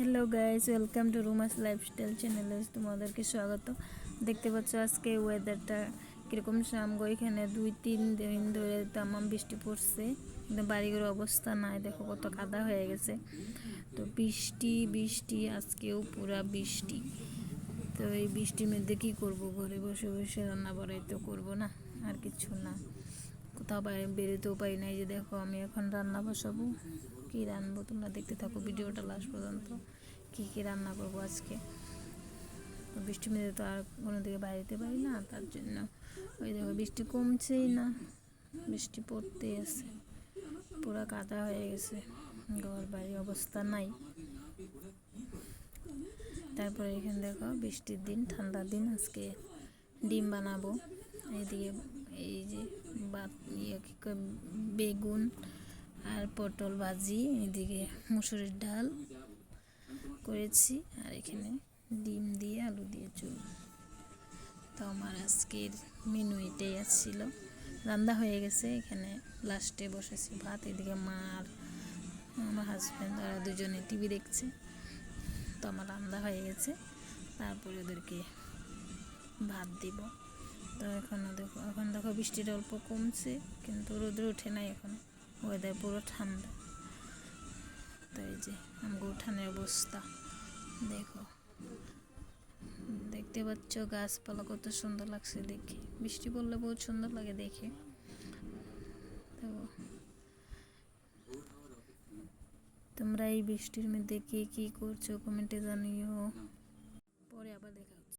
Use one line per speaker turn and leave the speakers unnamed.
Hello guys, welcome to রুমাস lifestyle চ্যানেলে তোমাদেরকে স্বাগত। দেখতে পাচ্ছ আজকে ওয়েদারটা কীরকম আমগো এখানে 2-3 দিন ধরে তামাম বৃষ্টি পড়ছে, কিন্তু বাড়িঘর অবস্থা নাই, দেখো কত কাদা হয়ে গেছে। তো বৃষ্টি বৃষ্টি আজকেও পুরা বৃষ্টি। তো এই বৃষ্টির মধ্যে কী করবো, ঘরে বসে বসে রান্না বাড়াই তো করবো না, আর কিছু না, কোথাও বাইরে বেরোতেও পারি না। এই যে দেখো আমি এখন রান্না বসাবো, কী রান্নবো তোমরা দেখতে থাকো ভিডিওটা লাস্ট পর্যন্ত। কী রান্না করবো আজকে, বৃষ্টির মধ্যে তো আর কোনো দিকে বাইরেতে পারি না, তার জন্য ওই দেখো বৃষ্টি কমছেই না, বৃষ্টি পড়তেই আছে, পুরো কাদা হয়ে গেছে, ঘর বাড়ির অবস্থা নাই। তারপরে এখানে দেখো বৃষ্টির দিন, ঠান্ডার দিন, আজকে ডিম বানাবো। এইদিকে এই যে বেগুন আর পটল ভাজি, এদিকে মুসুরির ডাল করেছি, আর এখানে ডিম দিয়ে আলু দিয়ে চুল। তো আমার আজকের মেনু এটাই আসছিল, রান্না হয়ে গেছে, এখানে লাস্টে বসেছি ভাত। এদিকে মা আর আমার হাজব্যান্ড ওরা দুজনে টিভি দেখছে। তো আমার রান্না হয়ে গেছে, তারপরে ওদেরকে ভাত দিব। তো এখন দেখো বৃষ্টিটা অল্প কমছে, কিন্তু রোদ্র ওঠে নাই, এখন ওয়েদার পুরো ঠান্ডা। তো এই যে আমগো উঠানের অবস্থা দেখো, দেখতে পাচ্ছ গাছপালা কত সুন্দর লাগছে দেখে, বৃষ্টি পড়লে বহুত সুন্দর লাগে দেখে। তো তোমরা এই বৃষ্টির মধ্যে কে কী করছো কমেন্টে জানিও, পরে আবার দেখা।